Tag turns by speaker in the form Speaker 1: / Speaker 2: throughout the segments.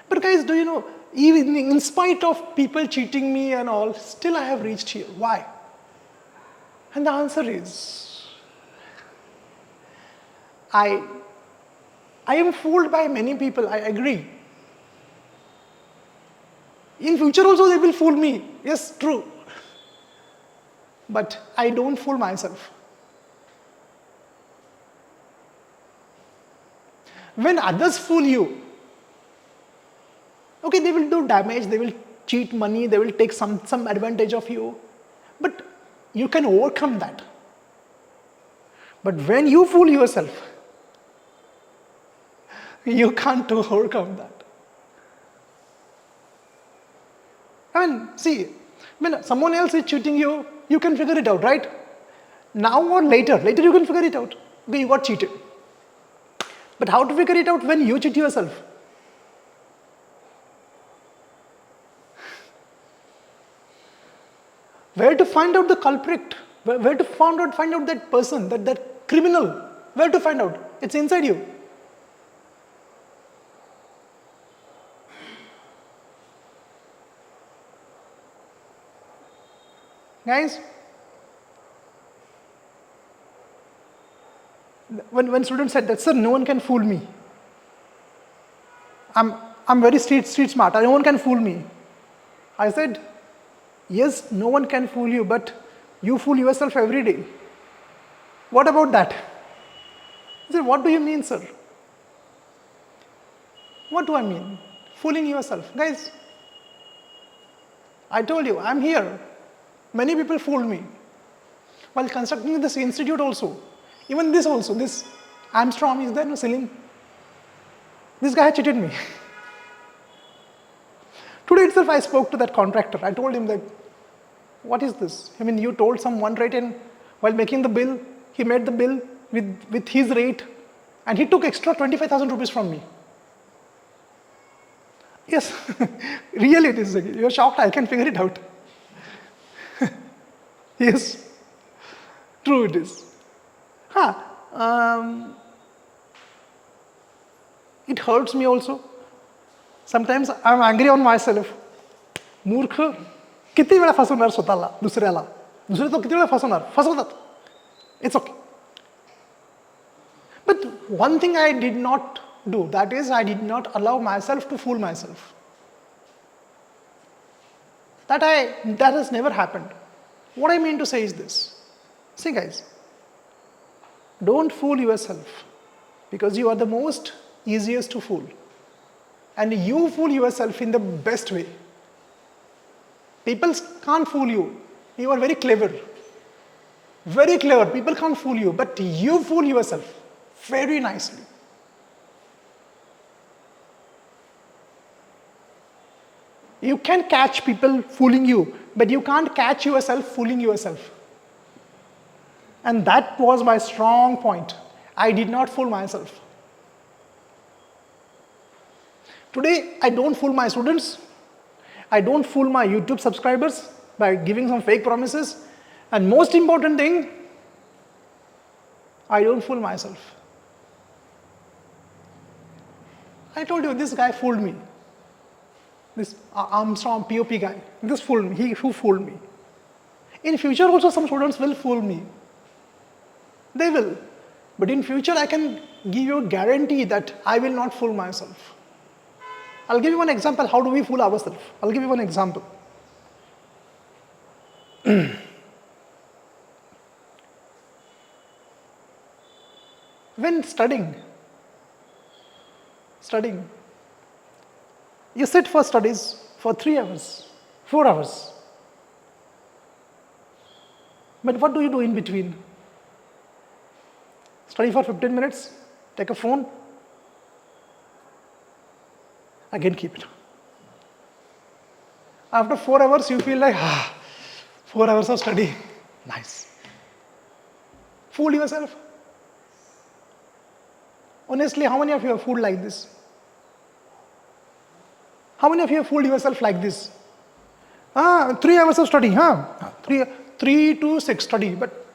Speaker 1: But guys, do you know, even in spite of people cheating me and all, still I have reached here. Why? And the answer is, I am fooled by many people, I agree. In future also they will fool me. Yes, true. But I don't fool myself. When others fool you, okay, they will do damage, they will cheat money, they will take some advantage of you. But you can overcome that. But when you fool yourself, you can't overcome that. I mean, see, when someone else is cheating you, you can figure it out, right? Now or later you can figure it out. Okay, you got cheated. But how to figure it out when you cheat yourself? Where to find out the culprit? Where to find out that person, that criminal? Where to find out? It's inside you. Guys, when students said that, sir, no one can fool me. I'm very street smart. No one can fool me. I said, yes, no one can fool you, but you fool yourself every day. What about that? I said, what do you mean, sir? What do I mean? Fooling yourself. Guys, I told you, I'm here. Many people fooled me. While constructing this institute also, even this also, this Armstrong, is there no ceiling? This guy cheated me. Today itself I spoke to that contractor. I told him that, what is this? I mean, you told someone right, and while making the bill, he made the bill with his rate, and he took extra 25,000 rupees from me. Yes, really it is. You're shocked, I can figure it out. Yes, true it is. It hurts me also. Sometimes I'm angry on myself. मूर्ख किती वेळा फसवणार स्वतःला दुसऱ्याला दुसरे तो किती वेळा फसवतात. It's okay. But one thing I did not do, that is, I did not allow myself to fool myself. That has never happened. What I mean to say is this. See guys, don't fool yourself, because you are the most easiest to fool. And you fool yourself in the best way. People can't fool you. You are very clever. Very clever. People can't fool you, but you fool yourself very nicely. You can catch people fooling you, but you can't catch yourself fooling yourself. And that was my strong point. I did not fool myself. Today, I don't fool my students. I don't fool my YouTube subscribers by giving some fake promises. And most important thing, I don't fool myself. I told you, this guy fooled me. This Armstrong POP guy, this fooled me. Who fooled me? In future also some students will fool me. They will. But in future I can give you a guarantee that I will not fool myself. I'll give you one example. How do we fool ourselves? I'll give you one example. When studying, you sit for studies for 3 hours, 4 hours. But what do you do in between? Study for 15 minutes, take a phone, again keep it. After 4 hours, you feel like, 4 hours of study, nice. Fool yourself. Honestly, how many of you have fooled like this? How many of you have fooled yourself like this? 3 hours of study, 3 to 6 study, but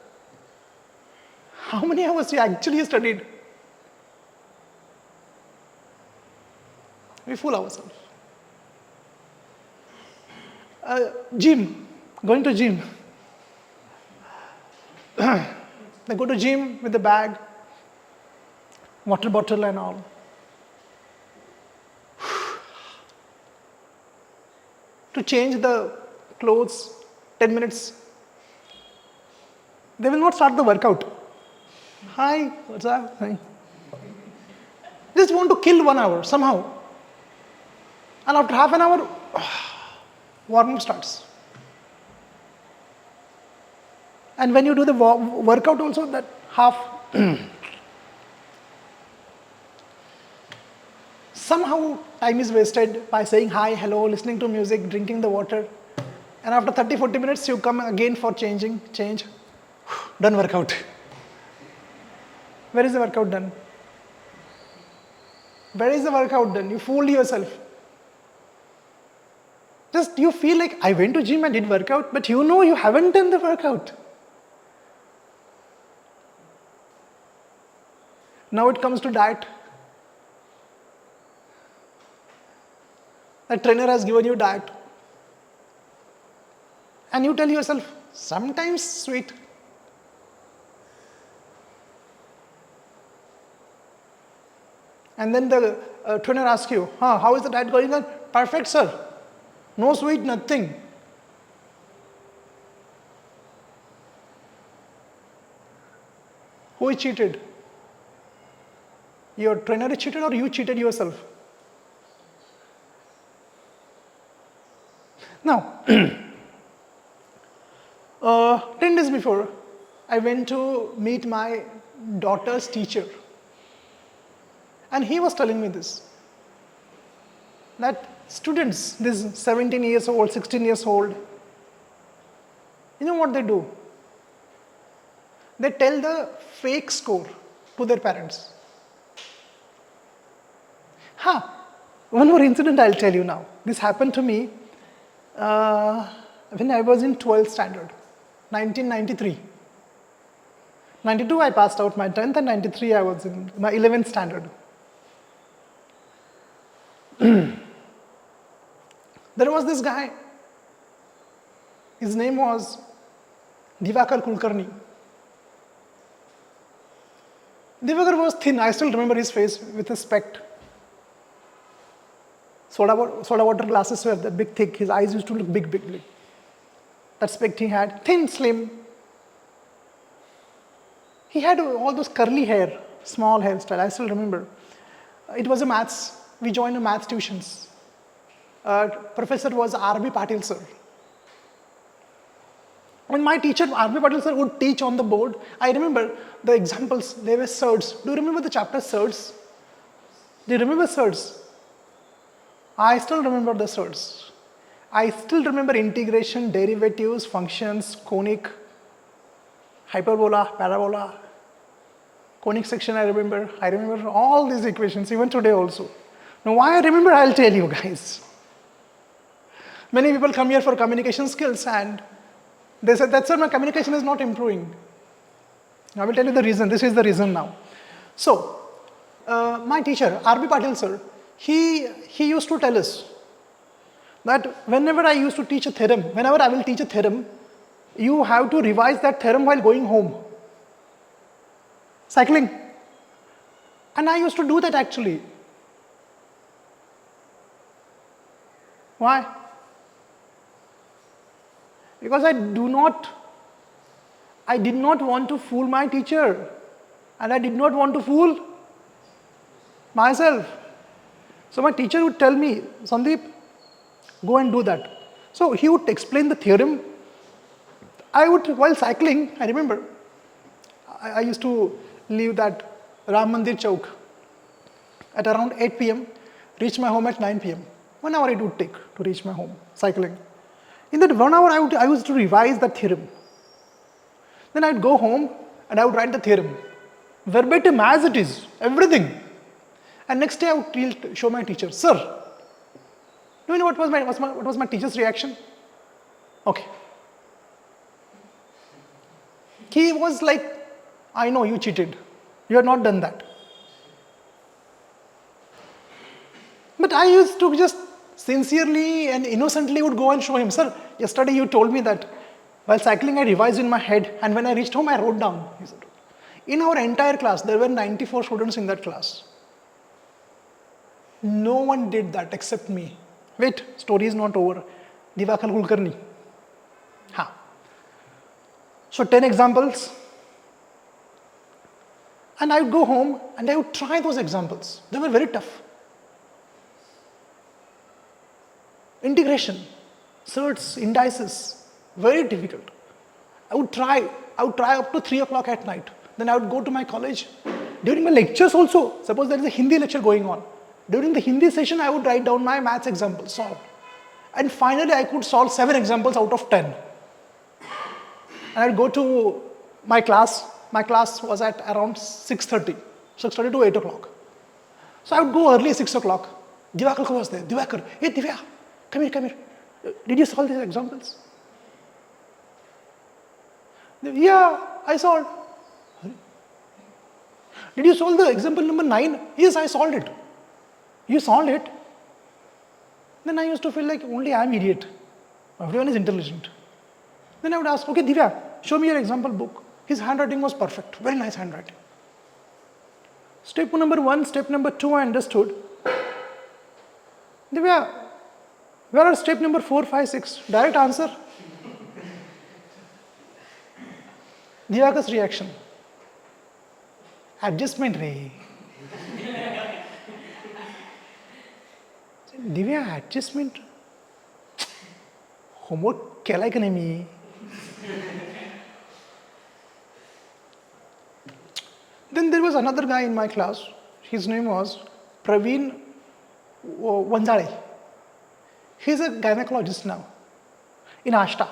Speaker 1: how many hours you actually studied? We fool ourselves. Gym, going to gym. They go to gym with the bag, water bottle and all. To change the clothes, 10 minutes. They will not start the workout. Hi, what's up? Hi. Just want to kill 1 hour somehow. And after half an hour, warm-up starts. And when you do the workout also, that half, somehow time is wasted by saying hi, hello, listening to music, drinking the water. And after 30-40 minutes, you come again for change. Done workout. Where is the workout done? Where is the workout done? You fooled yourself. Just you feel like, I went to gym and did workout, but you know you haven't done the workout. Now it comes to diet. The trainer has given you diet. And you tell yourself, sometimes sweet. And then the trainer asks you, how is the diet going on? Perfect, sir. No sweet, nothing. Who is cheated? Your trainer is cheated or you cheated yourself? Now, 10 days before, I went to meet my daughter's teacher. And he was telling me this, that students, this 17 years old, 16 years old, you know what they do? They tell the fake score to their parents. One more incident I'll tell you now. This happened to me when I was in 12th standard, 1993. 92 I passed out my 10th and 93 I was in my 11th standard. There was this guy, his name was Divakar Kulkarni. Divakar was thin, I still remember his face with a spect. Soda water glasses were that big, thick, his eyes used to look big. That spect he had, thin, slim. He had all those curly hair, small hairstyle, I still remember. It was a maths, we joined a maths tuitions. Professor was R.B. Patil sir. When my teacher R.B. Patil sir would teach on the board, I remember the examples, they were surds. Do you remember the chapter surds? Do you remember surds? I still remember the surds. I still remember integration, derivatives, functions, conic, hyperbola, parabola, conic section I remember. I remember all these equations, even today also. Now why I remember, I'll tell you guys. Many people come here for communication skills and they said, that's why my communication is not improving. I will tell you the reason. This is the reason now. So, my teacher, R.B. Patil sir, he used to tell us that whenever I used to teach a theorem, whenever I will teach a theorem, you have to revise that theorem while going home. Cycling. And I used to do that actually. Why? Because I did not want to fool my teacher and I did not want to fool myself. So my teacher would tell me, Sandeep, go and do that. So he would explain the theorem. I would, while cycling, I remember, I used to leave that Ram Mandir Chowk at around 8 p.m., reach my home at 9 p.m. 1 hour it would take to reach my home, cycling. In that 1 hour, I used to revise the theorem. Then I would go home and I would write the theorem. Verbatim as it is, everything. And next day I would show my teacher, sir, do you know what was my teacher's reaction? Okay. He was like, I know you cheated. You have not done that. But I used to just sincerely and innocently would go and show him, sir, yesterday you told me that while cycling I revised in my head and when I reached home I wrote down. He said, in our entire class, there were 94 students in that class. No one did that except me. Wait, story is not over. Divakar Kulkarni. Ha. So 10 examples. And I would go home and I would try those examples. They were very tough. Integration, certs, indices, very difficult. I would try up to 3 o'clock at night. Then I would go to my college. During my lectures also, suppose there is a Hindi lecture going on. During the Hindi session, I would write down my maths examples, solve. And finally, I could solve 7 examples out of 10. And I would go to my class. My class was at around 6:30 to 8 o'clock. So I would go early, 6 o'clock. Divakar was there. Divakar, hey Divya, come here. Did you solve these examples? Yeah, I solved. Did you solve the example number 9? Yes, I solved it. You solved it? Then I used to feel like only I am idiot. Everyone is intelligent. Then I would ask, okay Divya, show me your example book. His handwriting was perfect, very nice handwriting. Step number 1, step number 2 I understood. Divya, where are step number 4, 5, 6? Direct answer. Divakar's reaction. Adjustment re. Divya, adjustment? Homework kelai ka nahi mi? Then there was another guy in my class. His name was Praveen Vanzale. He's a gynecologist now in Ashta.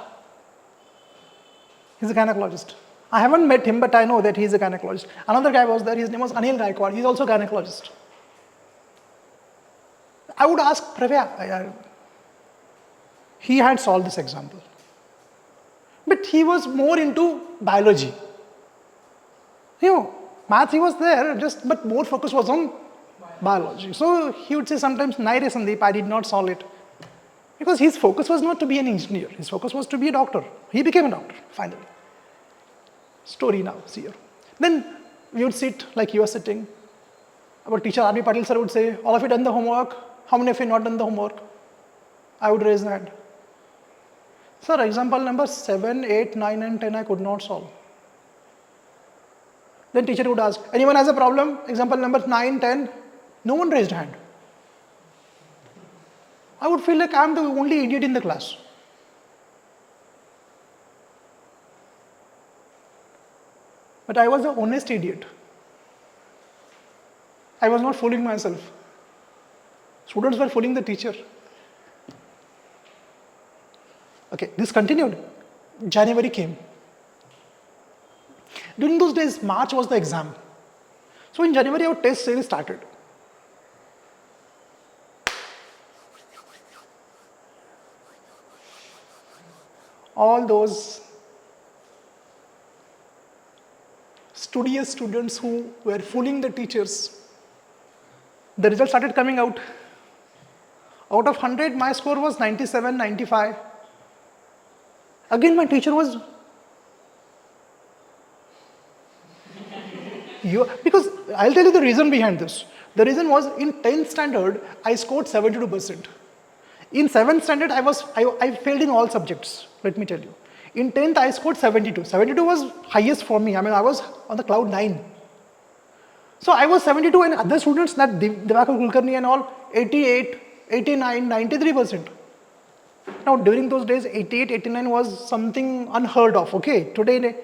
Speaker 1: He's a gynecologist. I haven't met him, but I know that he's a gynecologist. Another guy was there. His name was Anil Gaikwad. He's also a gynecologist. I would ask Pravya. He had solved this example. But he was more into biology. Math he was there, but more focus was on biology. So he would say sometimes, "Nahi re Sandeep, I did not solve it." Because his focus was not to be an engineer. His focus was to be a doctor. He became a doctor, finally. Story now, see here. Then we would sit like you are sitting. Our teacher, R.B. Patil sir would say, all of you done the homework? How many of you not done the homework? I would raise the hand. Sir, example number 7, 8, 9 and 10 I could not solve. Then teacher would ask, anyone has a problem? Example number 9, 10. No one raised hand. I would feel like I am the only idiot in the class. But I was an honest idiot. I was not fooling myself. Students were fooling the teacher. Okay, this continued. January came. During those days, March was the exam. So in January, our test series started. All those studious students who were fooling the teachers, the results started coming out. Out of 100, my score was 97, 95. Again, my teacher was... because I'll tell you the reason behind this. The reason was in 10th standard, I scored 72%. In 7th standard, I failed in all subjects, let me tell you. In 10th, I scored 72. 72 was highest for me. I mean, I was on the cloud 9. So I was 72 and other students, that Divakar Kulkarni and all, 88, 89, 93%. Now, during those days, 88, 89 was something unheard of, okay? Today,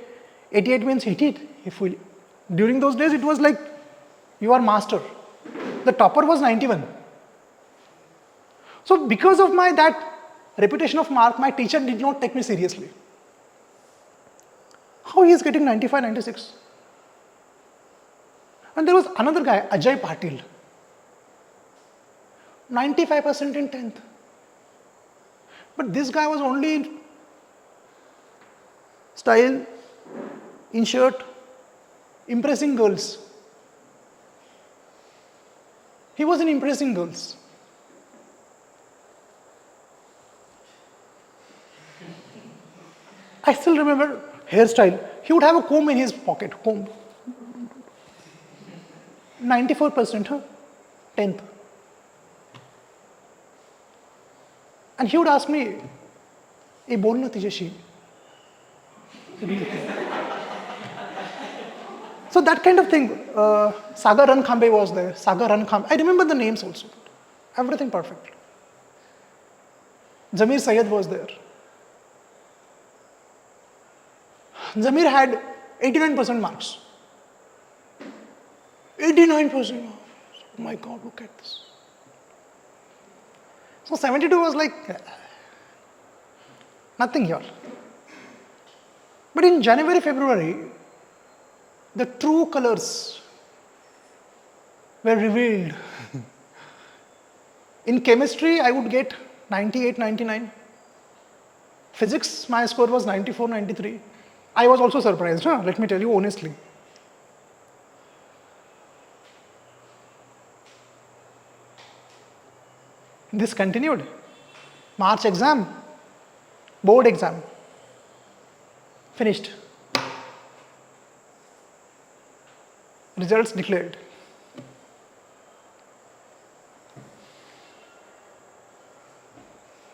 Speaker 1: 88 means 88. During those days, it was like, you are master. The topper was 91. So, because of that reputation of mark, my teacher did not take me seriously. How he is getting 95, 96? And there was another guy, Ajay Patil. 95% in 10th. But this guy was only in style, in shirt, impressing girls. He was in impressing girls. I still remember hairstyle. He would have a comb in his pocket, comb. 94%, huh? 10th. And he would ask me, "Hey, बोल ना तिच्याशी." So that kind of thing. Sagar Rankhambe was there. Sagar Rankhambe. I remember the names also. Everything perfect. Zamir Sayed was there. Zamir had 89% marks. 89% marks. Oh my God, look at this. So 72 was like nothing here. But in January, February, the true colors were revealed. In chemistry, I would get 98, 99. Physics, my score was 94, 93. I was also surprised, let me tell you honestly. This continued. March exam, board exam, finished. Results declared.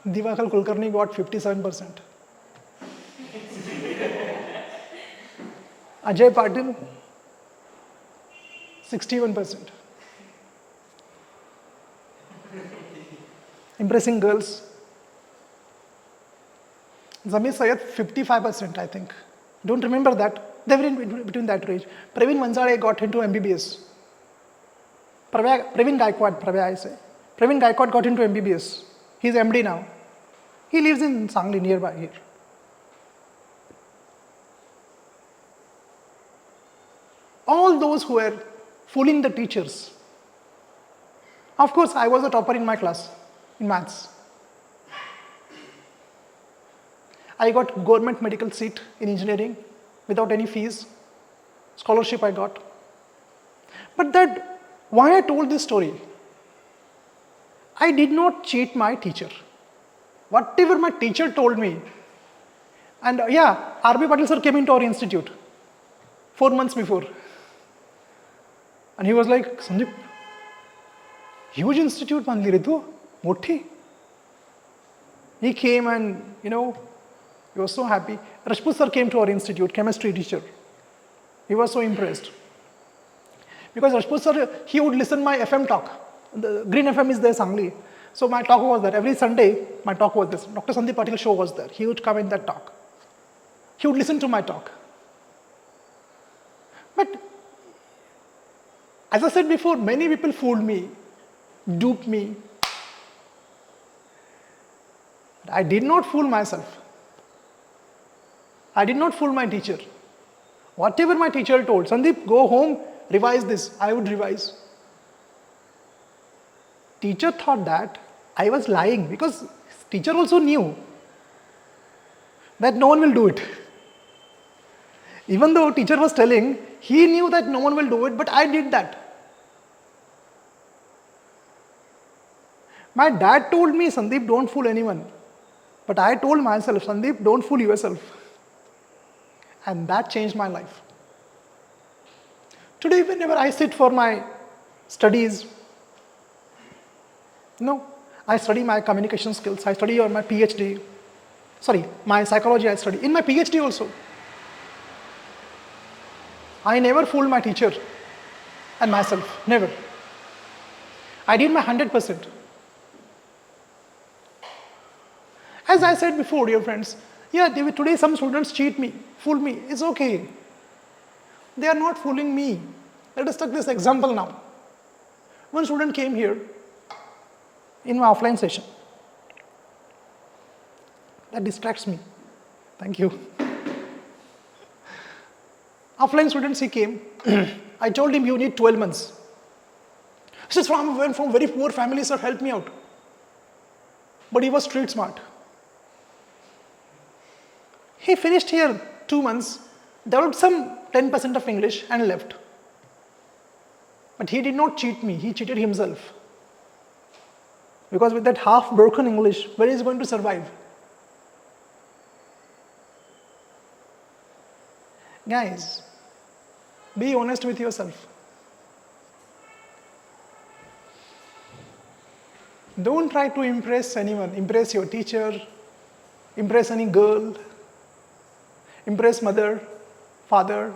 Speaker 1: Divakar Kulkarni got 57%. Ajay Patil, 61%. Impressing girls. Zamir Sayed, 55%, I think. Don't remember that. They were in between that range. Praveen Manzade got into MBBS. Praveen Gaikwad got into MBBS. He's MD now. He lives in Sangli, nearby here. All those who were fooling the teachers. Of course, I was a topper in my class, in maths. I got government medical seat in engineering without any fees. Scholarship I got. But why I told this story? I did not cheat my teacher. Whatever my teacher told me. And R.B. Patil sir came into our institute 4 months before. And he was like, "Sandeep, huge institute मान ली रे तू, मोठी." He came and, he was so happy. Rajput sir came to our institute, chemistry teacher. He was so impressed. Because Rajput sir, he would listen my FM talk. The Green FM is there, Sangli. So my talk was there. Every Sunday, my talk was this. Dr. Sandeep Patil show was there. He would come in that talk. He would listen to my talk. But as I said before, many people fooled me, duped me. I did not fool myself. I did not fool my teacher. Whatever my teacher told, "Sandeep, go home, revise this," I would revise. Teacher thought that I was lying because teacher also knew that no one will do it. Even though teacher was telling, he knew that no one will do it, but I did that. My dad told me, "Sandeep, don't fool anyone." But I told myself, "Sandeep, don't fool yourself." And that changed my life. Today, whenever I sit for my studies, I study my communication skills, I study on my PhD. My psychology I study. In my PhD also. I never fooled my teacher and myself, never. I did my 100%. As I said before, dear friends, today some students cheat me, fool me, it's okay. They are not fooling me. Let us take this example now. One student came here in my offline session. That distracts me. Thank you. Offline students, he came. I told him, "You need 12 months. He says, from very poor family, sir, help me out." But he was street smart. He finished here 2 months, developed some 10% of English and left. But he did not cheat me, he cheated himself. Because with that half broken English, where is he going to survive? Guys, be honest with yourself. Don't try to impress anyone. Impress your teacher, impress any girl, impress mother, father.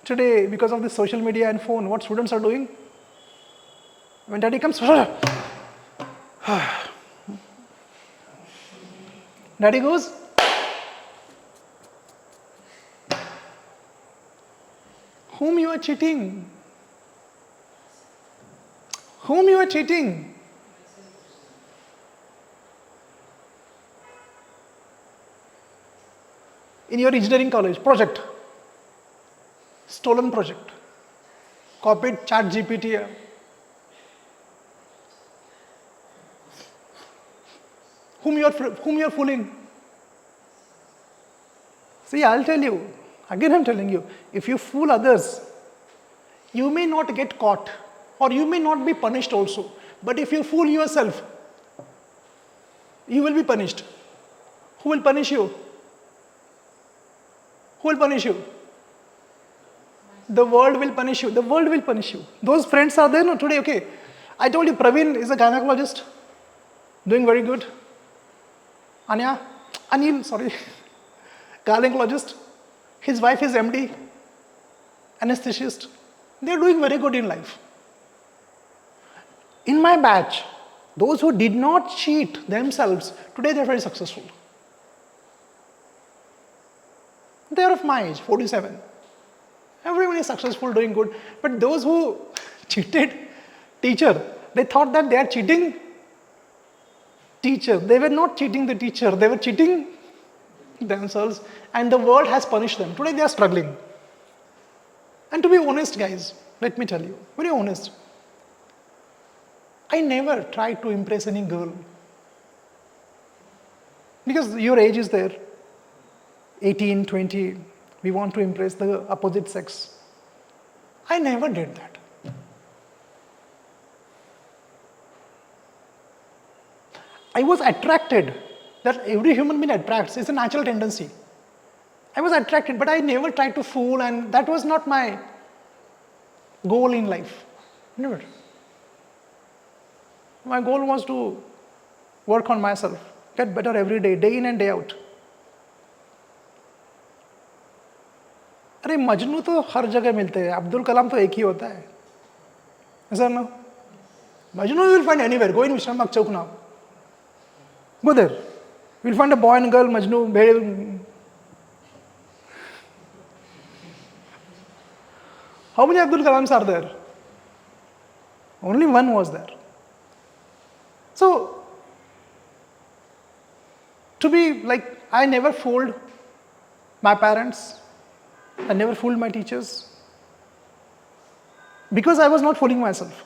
Speaker 1: Today, because of the social media and phone, what students are doing? When daddy comes, daddy goes, whom you are cheating? Whom you are cheating? In your engineering college, project, stolen project, copied chat GPT. Whom you are fooling? See, I'll tell you, again I'm telling you, if you fool others, you may not get caught or you may not be punished also. But if you fool yourself, you will be punished. Who will punish you? Who will punish you? The world will punish you. The world will punish you. Those friends are there no, today, okay. I told you Praveen is a gynecologist, doing very good. Anil, sorry, gynecologist. His wife is MD, anesthetist. They are doing very good in life. In my batch, those who did not cheat themselves, today they are very successful. They are of my age, 47. Everyone is successful, doing good. But those who cheated teacher, they thought that they are cheating teacher. They were not cheating the teacher, they were cheating themselves, and the world has punished them. Today they are struggling. And to be honest, guys, let me tell you, very honest, I never tried to impress any girl. Because your age is there, 18, 20, we want to impress the opposite sex. I never did that. I was attracted, that every human being attracts, it's a natural tendency. I was attracted, but I never tried to fool, and that was not my goal in life. Never. My goal was to work on myself, get better every day, day in and day out. अरे मजनू तो हर जगह मिलते हैं, अब्दुल कलाम तो एक ही होता है, ऐसा ना? Majnu you will find anywhere. Go in Vishnamak Chowk now. Go there. You will find a boy and girl, Majnu. How many Abdul Kalams are there? Only one was there. So, to be like, I never fooled my parents. I never fooled my teachers. Because I was not fooling myself.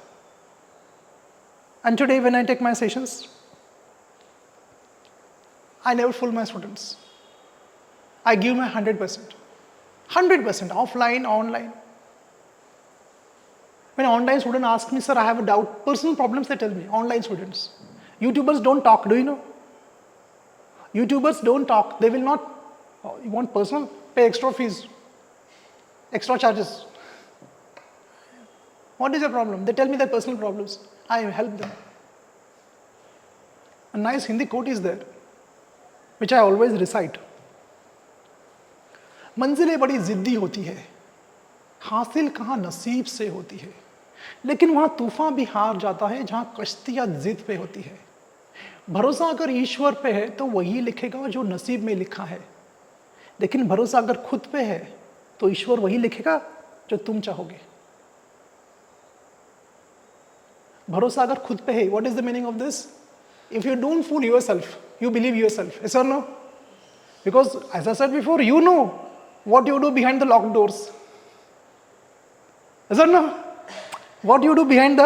Speaker 1: And today when I take my sessions, I never fool my students. I give my 100%. 100%, offline, online. When online student asks me, sir, I have a doubt, personal problems they tell me, online students. YouTubers don't talk, do you know? YouTubers don't talk, they will not, you want personal? Pay extra fees, extra charges. What is your problem? They tell me their personal problems. I help them. A nice Hindi quote is there, which I always recite. मंजिलें बड़ी जिद्दी होती है, हासिल कहाँ नसीब से होती है, लेकिन वहाँ तूफान भी हार जाता है जहाँ कश्तियाँ जिद पे होती है. भरोसा अगर ईश्वर पे है तो वही लिखेगा जो नसीब में लिखा है, लेकिन भरोसा अगर खुद पे है तो ईश्वर वही लिखेगा जो तुम चाहोगे. भरोसा अगर खुद पे है, what is the meaning of this? If you don't fool yourself, you believe yourself. Yes or no? Because as I said before, you know what you do behind the locked doors. Yes or no? What you do behind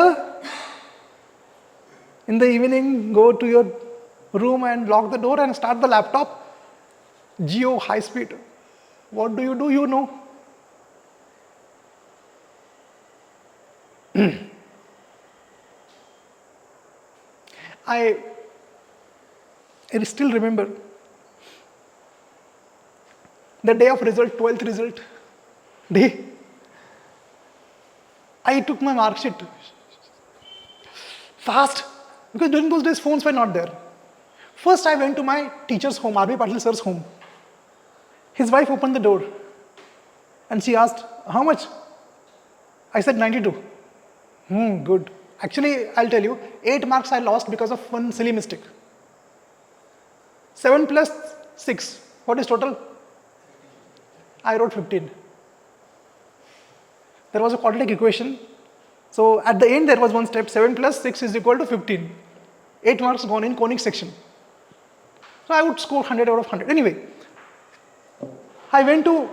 Speaker 1: in the evening, go to your room and lock the door and start the laptop. Geo, high speed. What do? You know. I still remember The day of result, 12th result day, I took my mark sheet fast because during those days phones were not there. First I went to my teacher's home, R.B. Patil sir's home. His wife opened the door and she asked, how much? I said 92. Good. Actually, I'll tell you, 8 marks I lost because of one silly mistake. 7 plus 6, what is total? I wrote 15. There was a quadratic equation. So at the end there was one step, 7 plus 6 is equal to 15. 8 marks gone in conic section. So I would score 100 out of 100. Anyway, I went to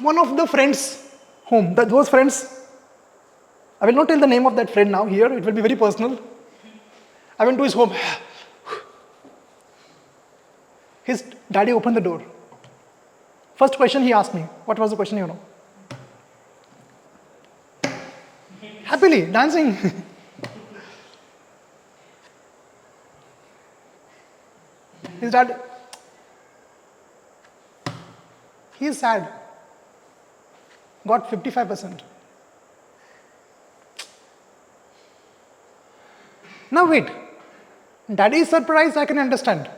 Speaker 1: one of the friends' home. Those friends, I will not tell the name of that friend now here, it will be very personal. I went to his home. His daddy opened the door. First question he asked me, what was the question you know? Happily, dancing. His dad, he is sad. Got 55%. Now wait, daddy is surprised, I can understand.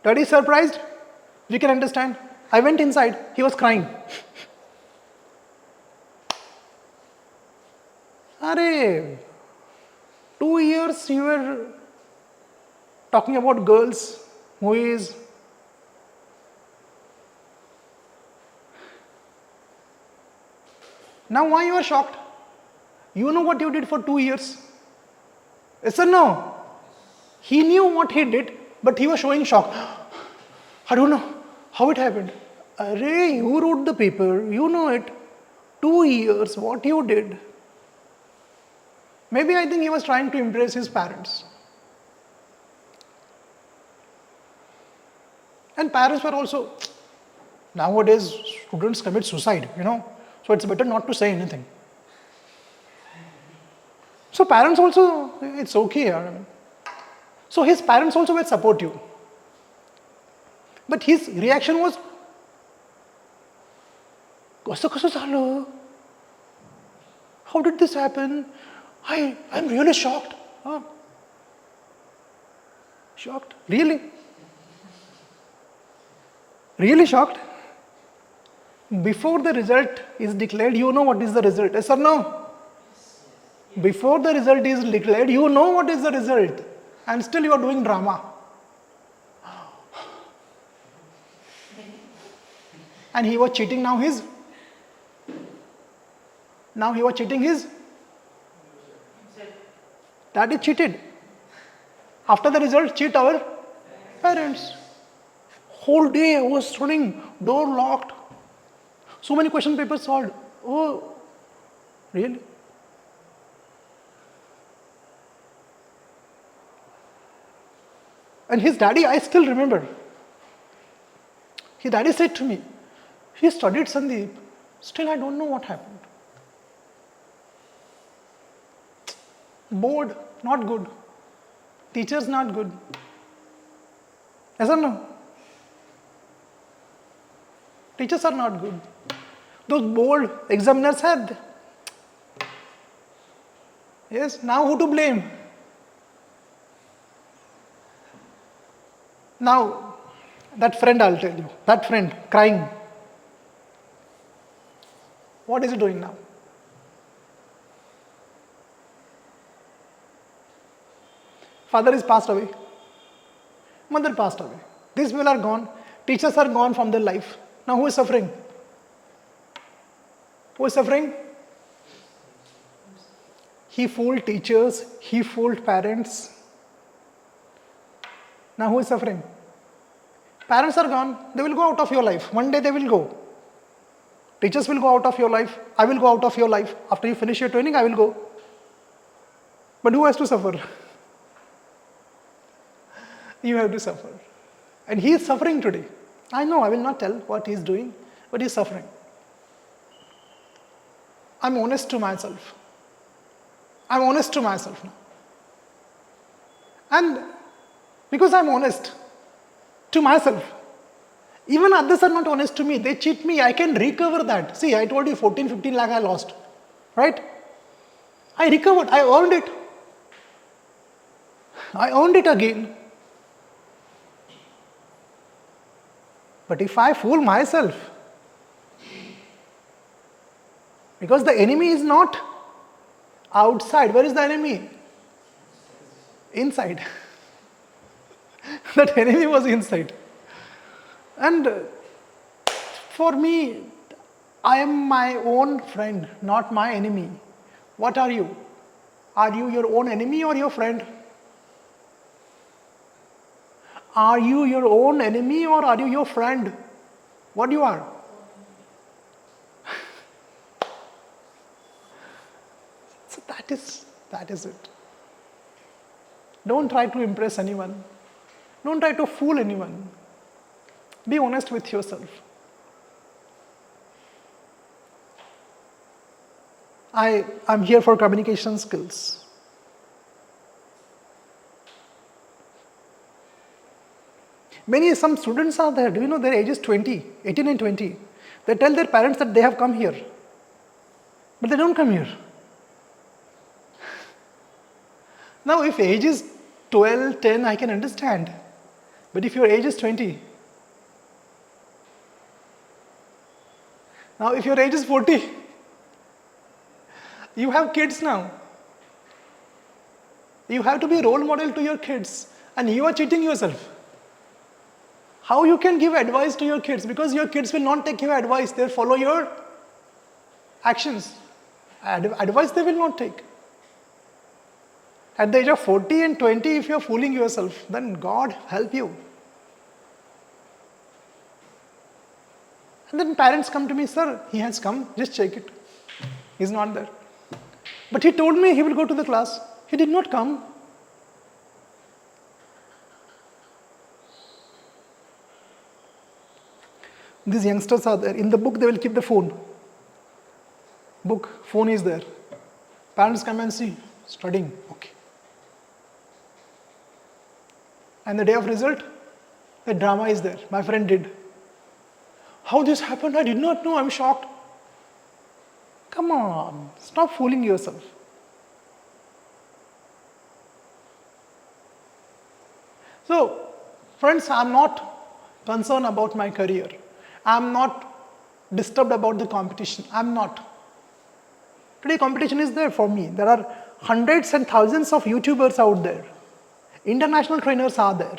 Speaker 1: Daddy is surprised, we can understand. I went inside, he was crying. Arey, 2 years you were talking about girls, movies. Now why you are shocked? You know what you did for 2 years? Yes or no? He knew what he did, but he was showing shock. I don't know how it happened. Arey, you wrote the paper, you know it. 2 years, what you did. Maybe I think he was trying to impress his parents. And parents were also, nowadays students commit suicide, so it's better not to say anything. So parents also, it's okay. So his parents also will support you. But his reaction was, how did this happen? I'm really shocked. Shocked? Really? Really shocked? Before the result is declared, you know what is the result. Yes or no? Before the result is declared, you know what is the result. And still you are doing drama. And he was cheating now he was cheating his. That is cheated. After the result, cheat our parents. Whole day I was running, door locked. So many question papers solved. Oh, really? And his daddy, I still remember. His daddy said to me, he studied Sandeep, still I don't know what happened. Board, not good. Teachers, not good. Yes or no? Teachers are not good. Those board examiners had. Yes, now who to blame? Now, that friend, I'll tell you, that friend crying. What is he doing now? Father is passed away. Mother passed away. These people are gone. Teachers are gone from their life. Now who is suffering? Who is suffering? He fooled teachers. He fooled parents. Now who is suffering? Parents are gone. They will go out of your life. One day they will go. Teachers will go out of your life. I will go out of your life. After you finish your training, I will go. But who has to suffer? You have to suffer. And he is suffering today. I know, I will not tell what he is doing, but he is suffering. I'm honest to myself. I'm honest to myself now. And because I'm honest to myself, Even others are not honest to me. They cheat me. I can recover that. See, I told you 14, 15 lakh I lost. Right? I recovered. I earned it. I earned it again. But if I fool myself, because the enemy is not outside. Where is the enemy? Inside. That enemy was inside. And for me, I am my own friend, not my enemy. What are you? Are you your own enemy or your friend? Are you your own enemy or are you your friend? What you are? So that is it. Don't try to impress anyone. Don't try to fool anyone. Be honest with yourself. I'm here for communication skills. Some students are there, do you know their age is 20, 18 and 20. They tell their parents that they have come here. But they don't come here. Now if age is 12, 10, I can understand. But if your age is 20, now if your age is 40, you have kids now. You have to be a role model to your kids and you are cheating yourself. How you can give advice to your kids? Because your kids will not take your advice, they'll follow your actions. Advice they will not take. At the age of 40 and 20, if you're fooling yourself, then God help you. And then parents come to me, sir, he has come, just check it. He's not there. But he told me he will go to the class. He did not come. These youngsters are there. In the book, they will keep the phone. Phone is there. Parents come and see, studying, okay. And the day of result, the drama is there. My friend did. How this happened? I did not know. I'm shocked. Come on, stop fooling yourself. So, friends, I'm not concerned about my career. I'm not disturbed about the competition. I'm not. Today, competition is there for me. There are hundreds and thousands of YouTubers out there. International trainers are there.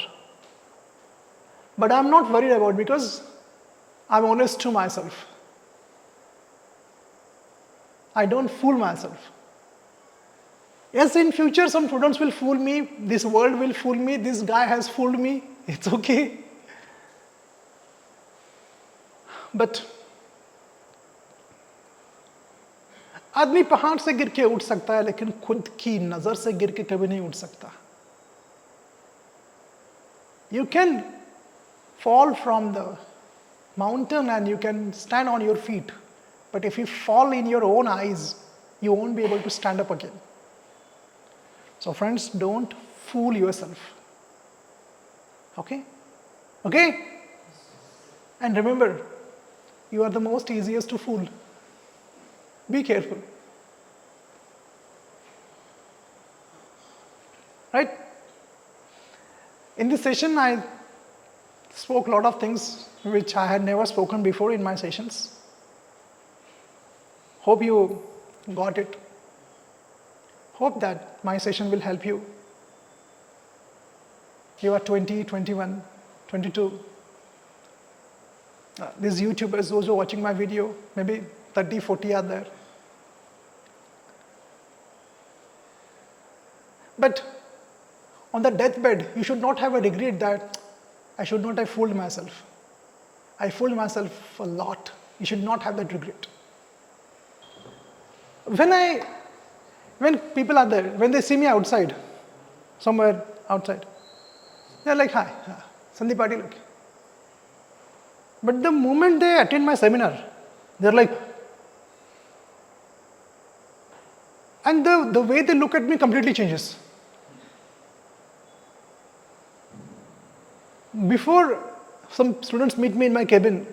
Speaker 1: But I'm not worried about it because I'm honest to myself. I don't fool myself. Yes, in future some students will fool me, this world will fool me, this guy has fooled me, it's okay. But आदमी पहाड़ से गिर के उठ सकता है लेकिन खुद की नजर से गिर के कभी नहीं उठ सकता. You can fall from the mountain and you can stand on your feet. But if you fall in your own eyes, you won't be able to stand up again. So friends, don't fool yourself. Okay? Okay? And remember, you are the most easiest to fool. Be careful. Right? In this session, I spoke a lot of things which I had never spoken before in my sessions. Hope you got it. Hope that my session will help you. You are 20, 21, 22. These YouTubers, those who are watching my video, maybe 30, 40 are there. But on the deathbed, you should not have a regret that I should not have fooled myself. I fooled myself a lot. You should not have that regret. When people are there, when they see me outside, somewhere outside, they're like, hi, Sandeep Patil. Okay. But the moment they attend my seminar, they're like, and the way they look at me completely changes. Before Some students meet me in my cabin.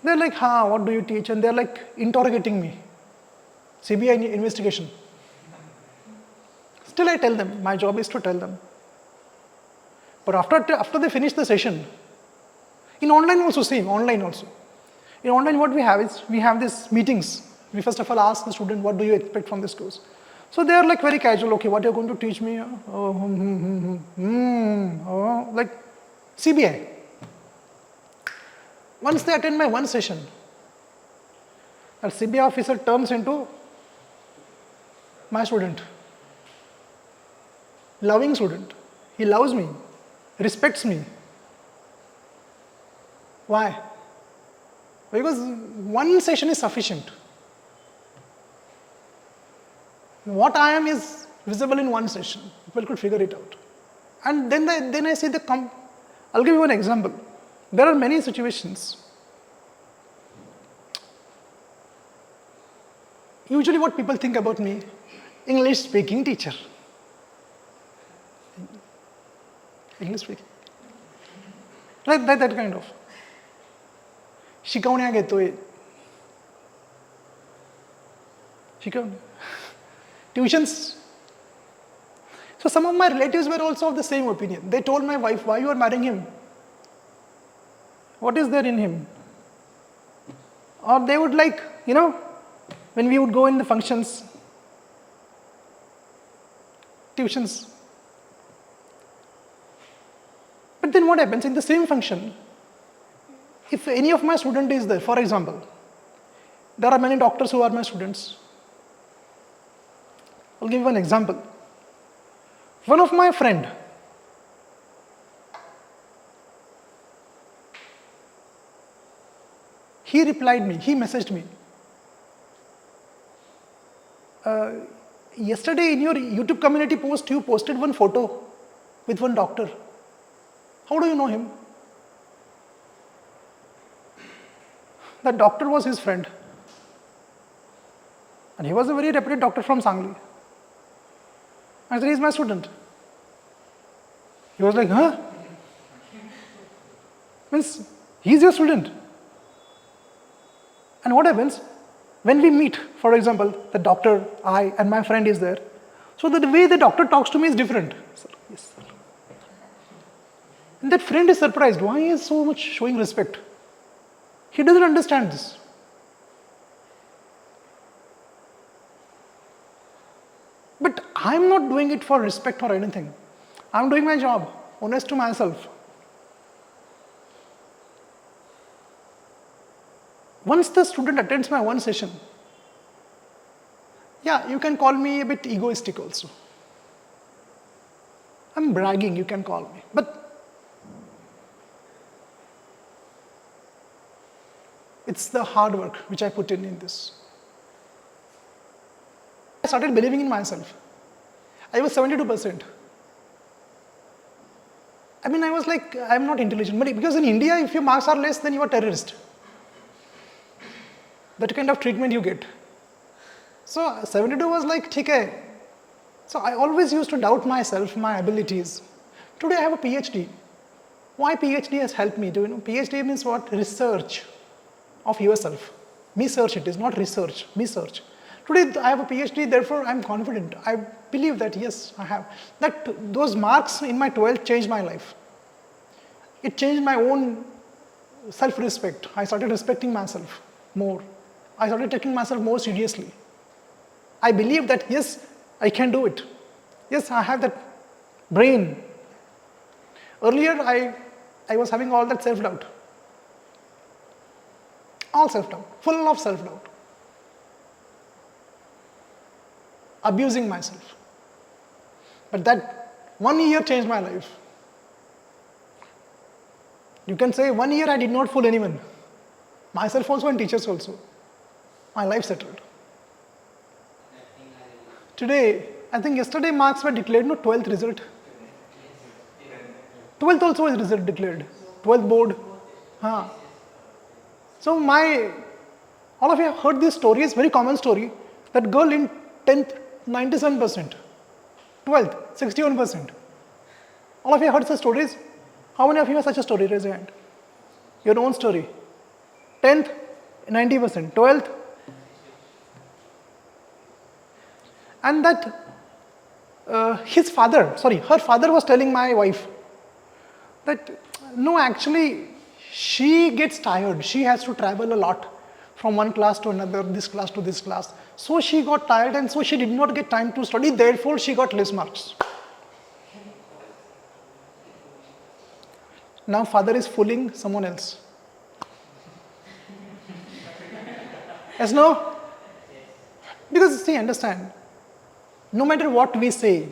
Speaker 1: They're like, what do you teach? And they're like interrogating me. CBI investigation. Still I tell them, my job is to tell them. But after they finish the session, in online also same, online also. In online what we have is, we have these meetings. We first of all ask the student, what do you expect from this course? So they are like very casual, okay, what are you going to teach me? Like CBI. Once they attend my one session, that CBI officer turns into my student. Loving student. He loves me, respects me. Why? Because one session is sufficient. What I am is visible in one session. People could figure it out. And then I see I'll give you an example. There are many situations. Usually what people think about me, English speaking teacher. English speaking. Like that kind of. शिकवण्या घेतोय. Tuitions. So some of my relatives were also of the same opinion. They told my wife, why you are marrying him? What is there in him? Or they would like, when we would go in the functions, tuitions. But then what happens in the same function, if any of my student is there, for example, there are many doctors who are my students. I'll give you an example. One of my friend, he replied me, he messaged me. Yesterday in your YouTube community post, you posted one photo with one doctor. How do you know him? That doctor was his friend. And he was a very reputed doctor from Sangli. I said, he's my student. He was like, huh? Means, he's your student. And what happens? When we meet, for example, the doctor, I, and my friend is there. So the way the doctor talks to me is different. Sir, yes, sir. And that friend is surprised. Why he is so much showing respect? He doesn't understand this. But I'm not doing it for respect or anything. I'm doing my job, honest to myself. Once the student attends my one session, yeah, you can call me a bit egoistic also. I'm bragging, you can call me. But it's the hard work which I put in this. I started believing in myself. I was 72%. I mean, I was like, I'm not intelligent. But because in India, if your marks are less, then you are terrorist. That kind of treatment you get. So 72 was like, ठीक है. So I always used to doubt myself, my abilities. Today I have a PhD. Why PhD has helped me? Do you know? PhD means what? Research of yourself. Me search it is not research, me search. Today I have a PhD, therefore I am confident. I believe that yes, I have. Those marks in my 12th changed my life. It changed my own self-respect. I started respecting myself more. I started taking myself more seriously. I believe that yes, I can do it. Yes, I have that brain. Earlier I was having all that self-doubt. All self-doubt, full of self-doubt. Abusing myself. But that 1 year changed my life. You can say 1 year I did not fool anyone. Myself also and teachers also. My life settled. Today, I think yesterday marks were declared, no, 12th result. 12th also is result declared. 12th board. So all of you have heard this story, it's a very common story. That girl in 10th, 97%. 12th, 61%. All of you have heard such stories? How many of you have such a story? Raise your hand. Your own story. 10th, 90%. 12th. And that her father was telling my wife that no, actually, she gets tired. She has to travel a lot from one class to another, this class to this class. So she got tired and so she did not get time to study. Therefore, she got less marks. Now father is fooling someone else. Yes, no? Because see, understand, no matter what we say,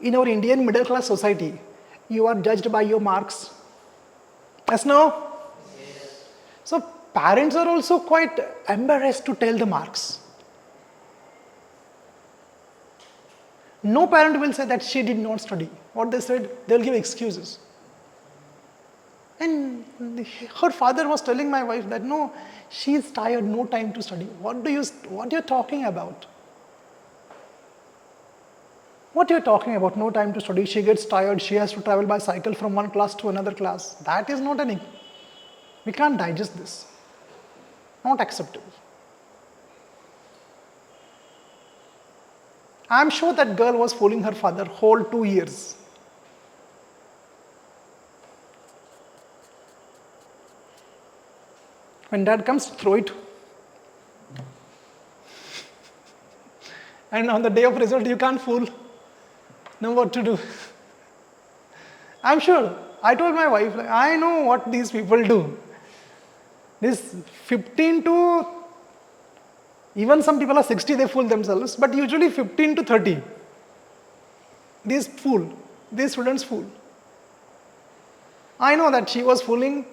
Speaker 1: in our Indian middle class society, you are judged by your marks. Yes, no? So parents are also quite embarrassed to tell the marks. No parent will say that she did not study. What they said, they'll give excuses. And her father was telling my wife that no, she is tired, no time to study. What you're talking about? What you're talking about, no time to study, she gets tired, she has to travel by cycle from one class to another class. That is not any. We can't digest this. Not acceptable. I'm sure that girl was fooling her father whole 2 years. When dad comes, throw it. And on the day of result, you can't fool. Know what to do. I'm sure. I told my wife, like, I know what these people do. This 15 to, even some people are 60, they fool themselves, but usually 15 to 30. These students fool. I know that she was fooling.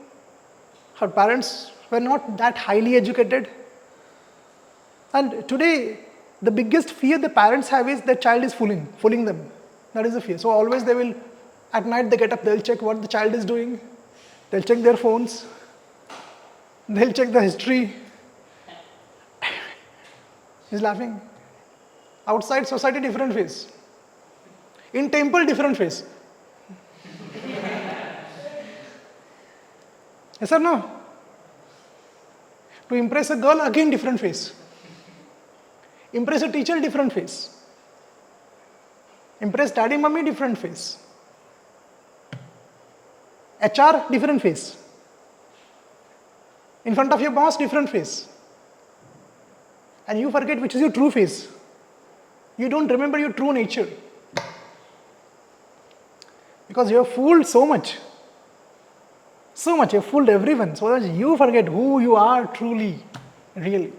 Speaker 1: Her parents were not that highly educated. And today, the biggest fear the parents have is their child is fooling them. That is the fear. So always they will, at night they get up, they'll check what the child is doing. They'll check their phones. They'll check the history. He's laughing. Outside society, different face. In temple, different face. Yes or no? To impress a girl, again different face. Impress a teacher, different face. Impress daddy, mummy, different face. HR, different face. In front of your boss, different face. And you forget which is your true face. You don't remember your true nature. Because you have fooled so much. So much, you have fooled everyone. So that you forget who you are truly, really.